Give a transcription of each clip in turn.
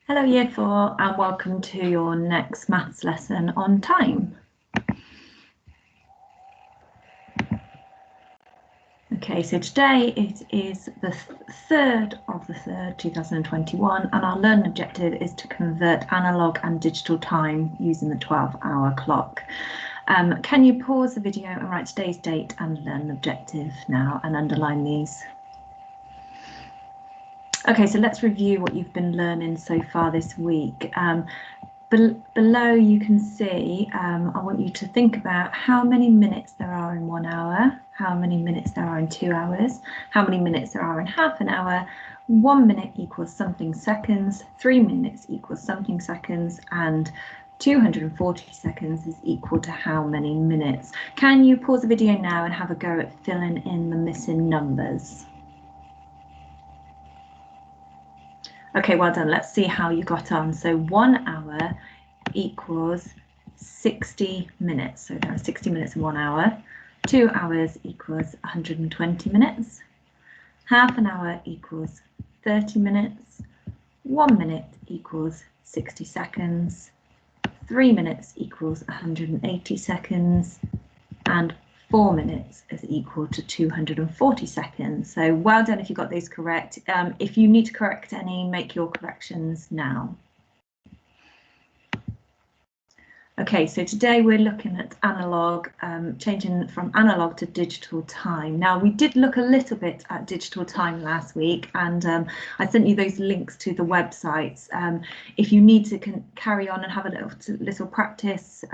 Hello Year 4 and welcome to your next maths lesson on time. Okay, so today it is the 3rd of the 3rd, 2021, and our learning objective is to convert analogue and digital time using the 12-hour clock. Can you pause the video and write today's date and learning objective now and underline these? Okay, so let's review what you've been learning so far this week. Below you can see, I want you to think about how many minutes there are in 1 hour, how many minutes there are in 2 hours, how many minutes there are in half an hour. 1 minute equals something seconds, 3 minutes equals something seconds, and 240 seconds is equal to how many minutes. Can you pause the video now and have a go at filling in the missing numbers? Okay, well done. Let's see how you got on. So 1 hour equals 60 minutes. So there are 60 minutes in 1 hour. 2 hours equals 120 minutes. Half an hour equals 30 minutes. 1 minute equals 60 seconds. 3 minutes equals 180 seconds. And 4 minutes is equal to 240 seconds. So well done if you got those correct. If you need to correct any, make your corrections now. Okay, so today we're looking at analogue, changing from analogue to digital time. Now, we did look a little bit at digital time last week, and I sent you those links to the websites. If you need to carry on and have a little practice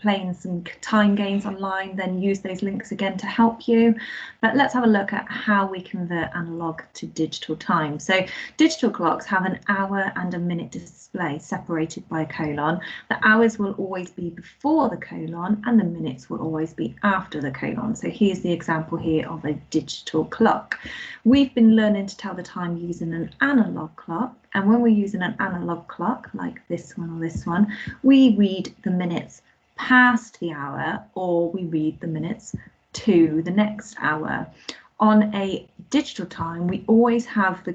playing some time games online, then use those links again to help you. But let's have a look at how we convert analogue to digital time. So digital clocks have an hour and a minute display separated by a colon. The hours will always be before the colon and the minutes will always be after the colon. So here's the example here of a digital clock. We've been learning to tell the time using an analog clock, and when we're using an analog clock like this one or this one, we read the minutes past the hour or we read the minutes to the next hour. On a digital time, we always have the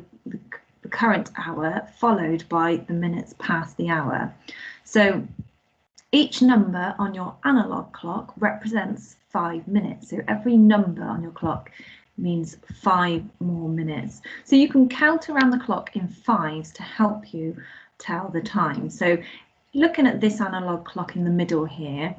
current hour followed by the minutes past the hour. So each number on your analog clock represents 5 minutes. So every number on your clock means 5 more minutes. So you can count around the clock in fives to help you tell the time. So looking at this analog clock in the middle here,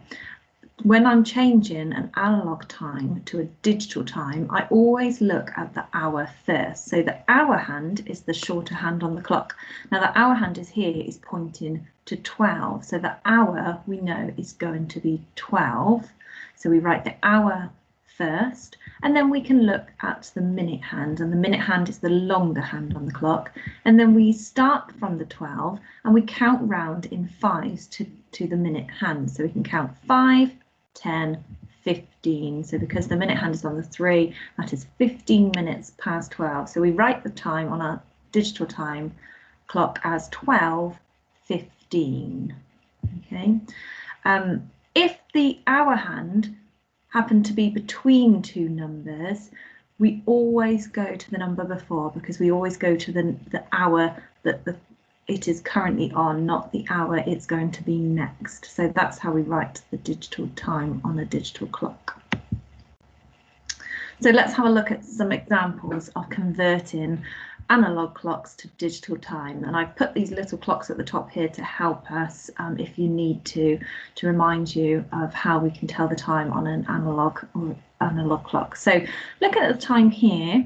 when I'm changing an analog time to a digital time, I always look at the hour first. So the hour hand is the shorter hand on the clock. Now the hour hand is pointing to 12. So the hour we know is going to be 12. So we write the hour first, and then we can look at the minute hand, and the minute hand is the longer hand on the clock. And then we start from the 12 and we count round in fives to the minute hand. So we can count 5, 10, 15. So because the minute hand is on the 3, that is 15 minutes past 12. So we write the time on our digital time clock as 12:15. Okay. If the hour hand happened to be between two numbers, we always go to the number before, because we always go to the hour that it is currently on, not the hour it's going to be next. So that's how we write the digital time on a digital clock. So let's have a look at some examples of converting analog clocks to digital time, and I've put these little clocks at the top here to help us if you need to remind you of how we can tell the time on an analog clock. So looking at the time here,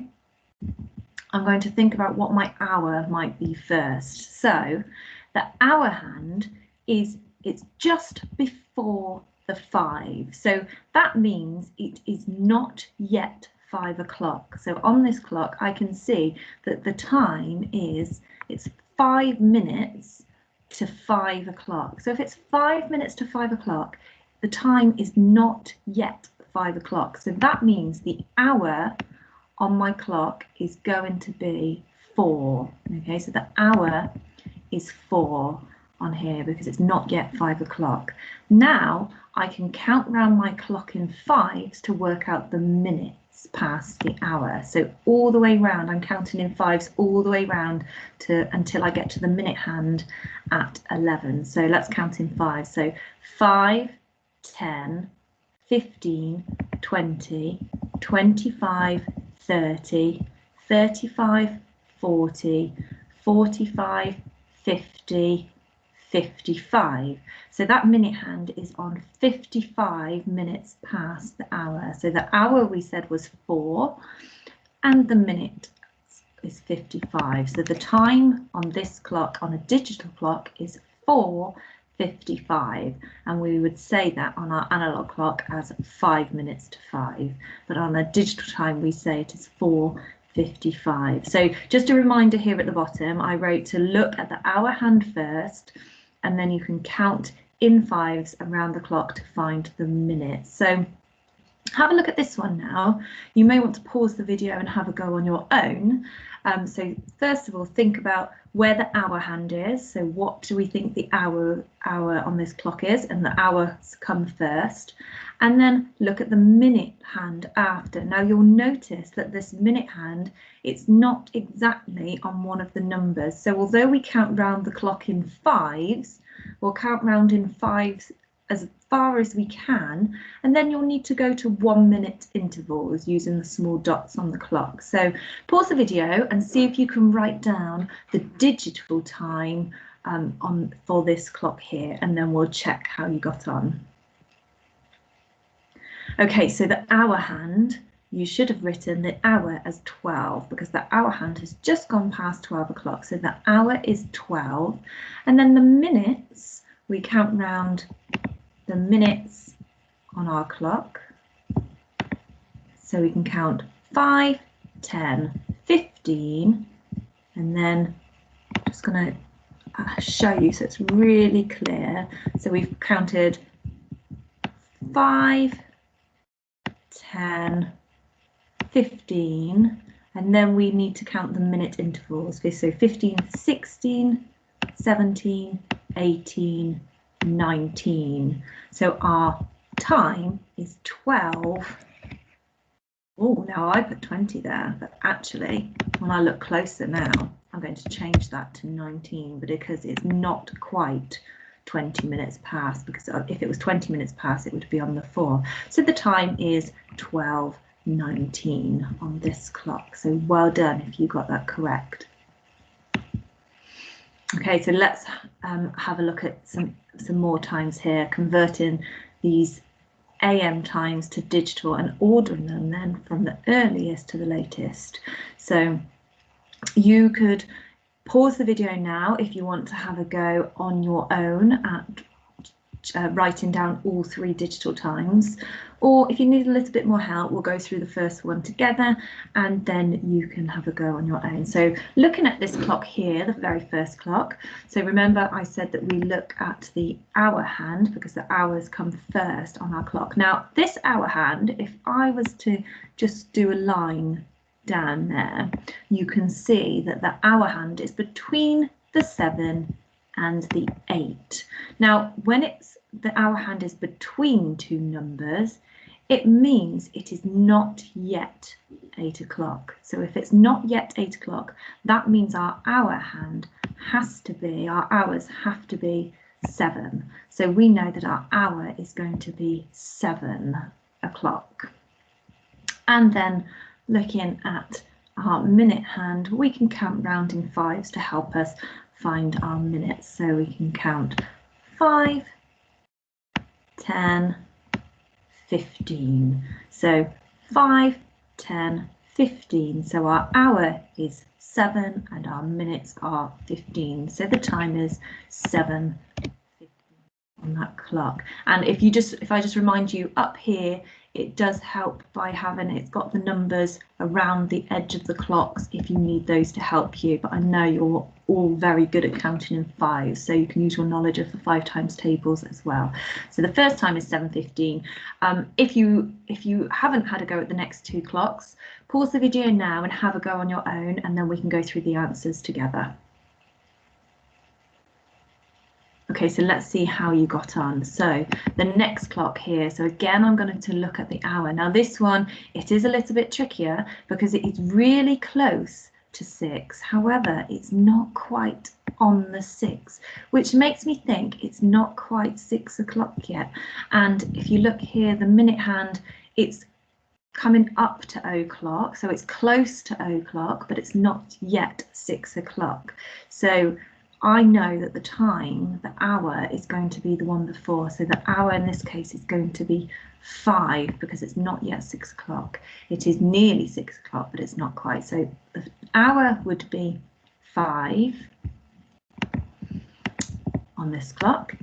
I'm going to think about what my hour might be first. So the hour hand it's just before the 5, so that means it is not yet 5 o'clock. So on this clock I can see that the time it's 5 minutes to 5 o'clock. So if it's 5 minutes to 5 o'clock, the time is not yet 5 o'clock. So that means the hour on my clock is going to be 4. Okay, so the hour is 4 on here because it's not yet 5 o'clock. Now I can count round my clock in fives to work out the minutes. minutes past the hour. So all the way round, I'm counting in fives all the way round until I get to the minute hand at 11. So let's count in fives. So 5, 10, 15, 20, 25, 30, 35, 40, 45, 50, 55. So that minute hand is on 55 minutes past the hour. So the hour we said was 4 and the minute is 55. So the time on this clock, on a digital clock, is 4:55, and we would say that on our analog clock as 5 minutes to 5, but on a digital time we say it is 4:55. So just a reminder here at the bottom, I wrote to look at the hour hand first, and then you can count in fives around the clock to find the minutes. So have a look at this one now. You may want to pause the video and have a go on your own. So first of all, think about where the hour hand is. So what do we think the hour on this clock is? And the hours come first. And then look at the minute hand after. Now you'll notice that this minute hand, it's not exactly on one of the numbers. So although we count round the clock in fives, we'll count round in fives as far as we can, and then you'll need to go to 1 minute intervals using the small dots on the clock. So pause the video and see if you can write down the digital time for this clock here, and then we'll check how you got on. Okay, so the hour hand, you should have written the hour as 12 because the hour hand has just gone past 12 o'clock. So the hour is 12, and then the minutes, we count round the minutes on our clock. So we can count 5, 10, 15, and then I'm just going to show you so it's really clear. So we've counted 5, 10, 15, and then we need to count the minute intervals. So 15, 16, 17, 18, 19. So our time is 12. Oh, now I put 20 there, but actually when I look closer now, I'm going to change that to 19, but because it's not quite 20 minutes past, because if it was 20 minutes past, it would be on the 4. So the time is 12:19 on this clock. So well done if you got that correct. Okay, so let's have a look at some more times here, converting these AM times to digital and ordering them then from the earliest to the latest. So you could pause the video now if you want to have a go on your own at writing down all 3 digital times, or if you need a little bit more help, we'll go through the first one together and then you can have a go on your own. So looking at this clock here, the very first clock, so remember I said that we look at the hour hand because the hours come first on our clock. Now this hour hand, if I was to just do a line down there, you can see that the hour hand is between the 7 and the 8. Now when the hour hand is between 2 numbers, it means it is not yet 8 o'clock. So if it's not yet 8 o'clock, that means our hour hand has to be, our hours have to be 7. So we know that our hour is going to be 7 o'clock. And then looking at our minute hand, we can count round in fives to help us find our minutes. So we can count 5, 10, 15. So 5, 10, 15. So our hour is 7 and our minutes are 15. So the time is 7:15 on that clock. And if I just remind you up here, it does help by having, it's got the numbers around the edge of the clocks if you need those to help you, but I know you're all very good at counting in fives, so you can use your knowledge of the 5 times tables as well. So the first time is 7:15. If you haven't had a go at the next 2 clocks, pause the video now and have a go on your own, and then we can go through the answers together. Okay, so let's see how you got on. So the next clock here, so again I'm going to look at the hour. Now this one, it is a little bit trickier because it is really close to 6. However, it's not quite on the 6, which makes me think it's not quite 6 o'clock yet. And if you look here, the minute hand, it's coming up to o'clock, so it's close to o'clock, but it's not yet 6 o'clock. So I know that the time, the hour, is going to be the one before. So the hour in this case is going to be 5 because it's not yet 6 o'clock. It is nearly 6 o'clock, but it's not quite. So the hour would be 5 on this clock.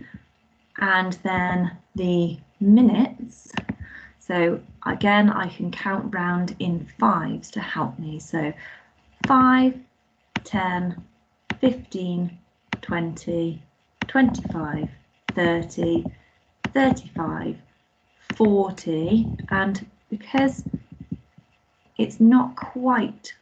And then the minutes, so again, I can count round in 5s to help me. So 5, 10, 15, 20, 25, 30, 35, 40, and because it's not quite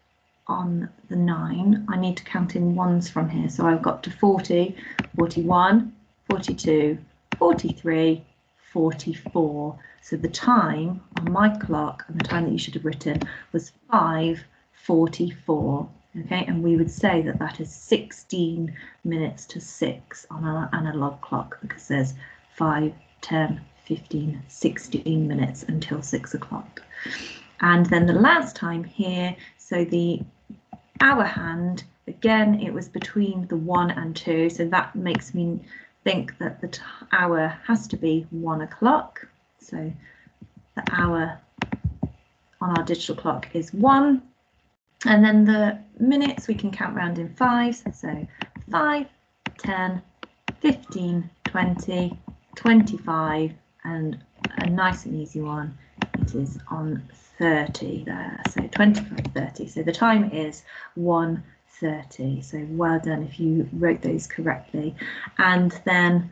on the 9, I need to count in 1s from here. So I've got to 40, 41, 42, 43, 44. So the time on my clock, and the time that you should have written, was 5:44. Okay, and we would say that that is 16 minutes to 6 on our analog clock, because there's 5, 10, 15, 16 minutes until 6 o'clock. And then the last time here, so the hour hand, again, it was between the 1 and 2, so that makes me think that the hour has to be 1 o'clock. So the hour on our digital clock is 1. And then the minutes, we can count round in 5s. So 5, 10, 15, 20, 25, and a nice and easy one, it is on 30 there. So 25, 30. So the time is 1:30. So well done if you wrote those correctly. And then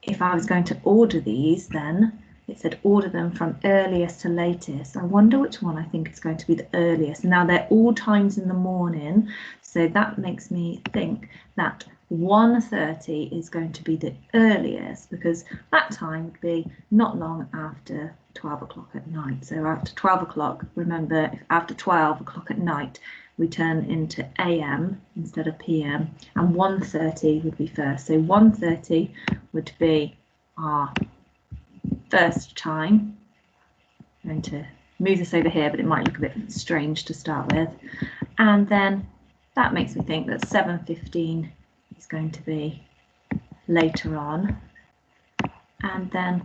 if I was going to order these, then it said order them from earliest to latest. I wonder which one I think is going to be the earliest. Now they're all times in the morning, so that makes me think that 1:30 is going to be the earliest, because that time would be not long after 12 o'clock at night. So after 12 o'clock, remember, if after 12 o'clock at night we turn into AM instead of PM, and 1:30 would be first. So 1:30 would be our first time. I'm going to move this over here, but it might look a bit strange to start with. And then that makes me think that 7:15 is going to be later on. And then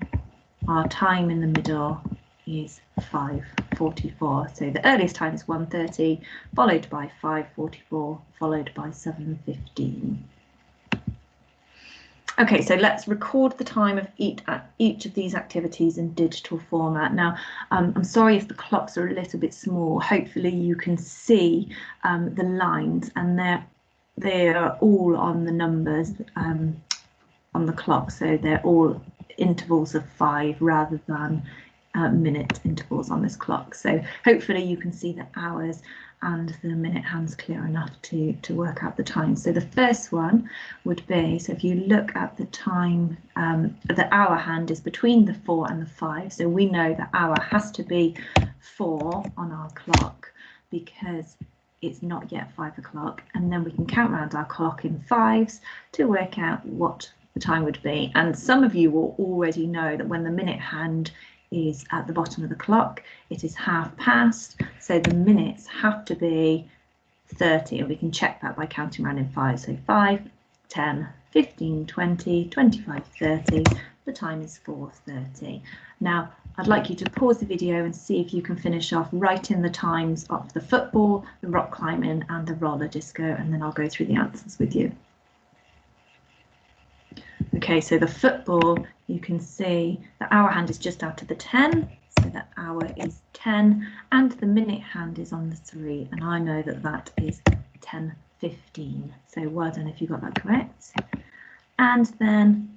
our time in the middle is 5:44. So the earliest time is 1:30, followed by 5:44, followed by 7:15. Okay, so let's record the time of each of these activities in digital format. Now, I'm sorry if the clocks are a little bit small. Hopefully you can see the lines, and they're all on the numbers on the clock. So they're all intervals of 5 rather than minute intervals on this clock. So hopefully you can see the hours and the minute hands clear enough to work out the time. So the first one would be, so if you look at the time, the hour hand is between the 4 and the 5. So we know the hour has to be 4 on our clock because it's not yet 5 o'clock. And then we can count round our clock in 5s to work out what the time would be. And some of you will already know that when the minute hand is at the bottom of the clock, it is 1/2 so the minutes have to be 30, and we can check that by counting around in 5. So 5, 10, 15, 20, 25, 30. The time is 4:30. Now I'd like you to pause the video and see if you can finish off writing the times of the football, the rock climbing and the roller disco, and then I'll go through the answers with you. Okay, so the football, you can see the hour hand is just out of the 10, so the hour is 10, and the minute hand is on the 3, and I know that that is 10:15. So well done if you got that correct. And then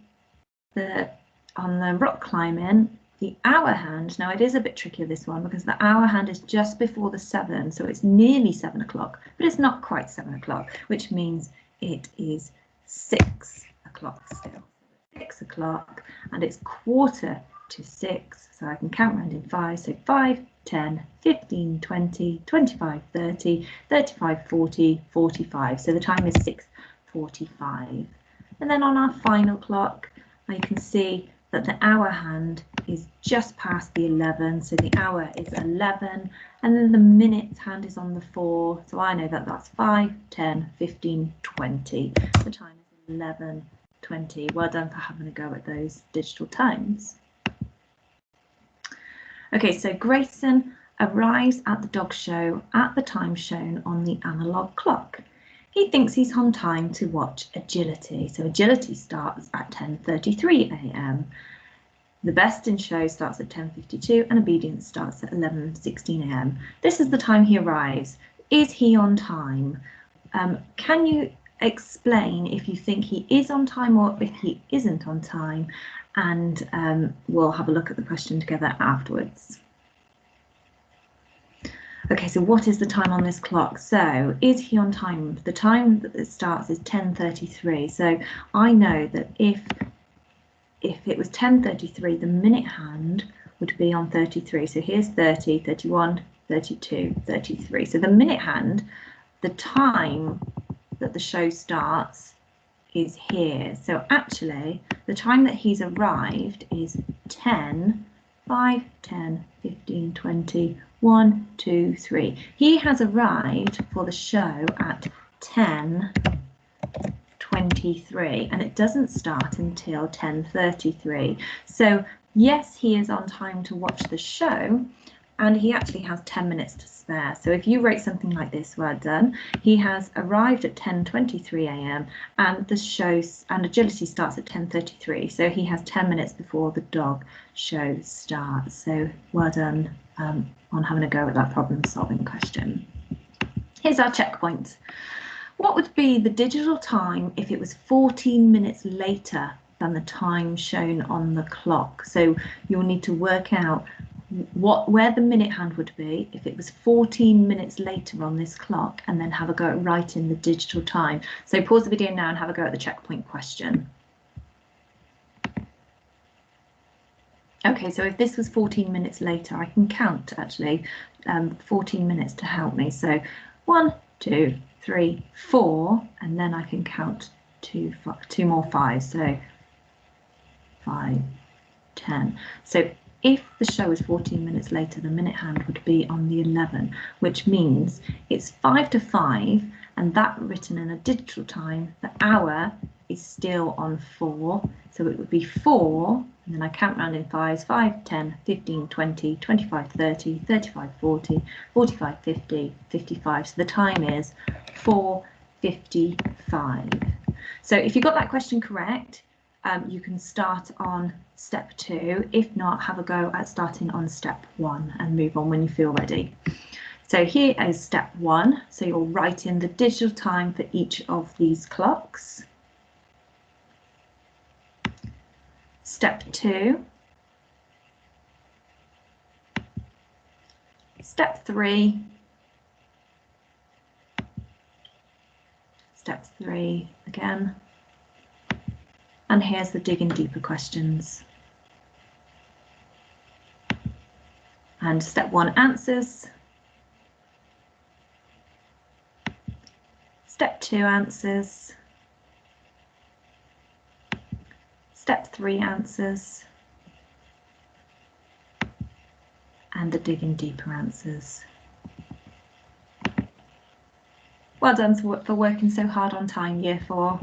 on the rock climbing, the hour hand, now it is a bit trickier this one because the hour hand is just before the 7, so it's nearly 7 o'clock, but it's not quite 7 o'clock, which means it is 6 o'clock still. 6 o'clock, and it's 5:45. So I can count round in 5. So 5, 10, 15, 20, 25, 30, 35, 40, 45. So the time is 6:45. And then on our final clock, I can see that the hour hand is just past the 11, so the hour is 11, and then the minute hand is on the 4, so I know that that's 5, 10, 15, 20. The time is 11:20. Well done for having a go at those digital times. Okay, so Grayson arrives at the dog show at the time shown on the analogue clock. He thinks he's on time to watch Agility. So Agility starts at 10:33 a.m. The Best in Show starts at 10:52 and Obedience starts at 11:16 a.m. This is the time he arrives. Is he on time? Can you explain if you think he is on time or if he isn't on time? And we'll have a look at the question together afterwards. Okay, so what is the time on this clock? So is he on time? The time that it starts is 10:33. So I know that if it was 10:33, the minute hand would be on 33. So here's 30, 31, 32, 33. So the minute hand, the time that the show starts is here. So actually, the time that he's arrived is 10, 5, 10, 15, 20, 1, 2, 3. He has arrived for the show at 10:23 and it doesn't start until 10:33. So yes, he is on time to watch the show and he actually has 10 minutes to spare. So if you wrote something like this, well done. He has arrived at 10:23 a.m. and the show and Agility starts at 10:33. So he has 10 minutes before the dog show starts. So well done on having a go at that problem solving question. Here's our checkpoint. What would be the digital time if it was 14 minutes later than the time shown on the clock? So you'll need to work out where the minute hand would be if it was 14 minutes later on this clock, and then have a go at writing the digital time. So pause the video now and have a go at the checkpoint question. Okay, so if this was 14 minutes later, I can count actually 14 minutes to help me. So 1, 2, 3, 4, and then I can count two more 5. So 5, 10. So if the show is 14 minutes later, the minute hand would be on the 11, which means it's 5 to 5, and that written in a digital time, the hour is still on 4. So it would be 4, and then I count round in 5s, 5, 10, 15, 20, 25, 30, 35, 40, 45, 50, 55. So the time is 4:55. So if you got that question correct, you can start on step 2. If not, have a go at starting on step 1 and move on when you feel ready. So here is step 1. So you'll write in the digital time for each of these clocks. Step 2. Step 3. Step 3 again. And here's the digging deeper questions. And step 1 answers. Step 2 answers. Step 3 answers. And the digging deeper answers. Well done for working so hard on time, Year 4.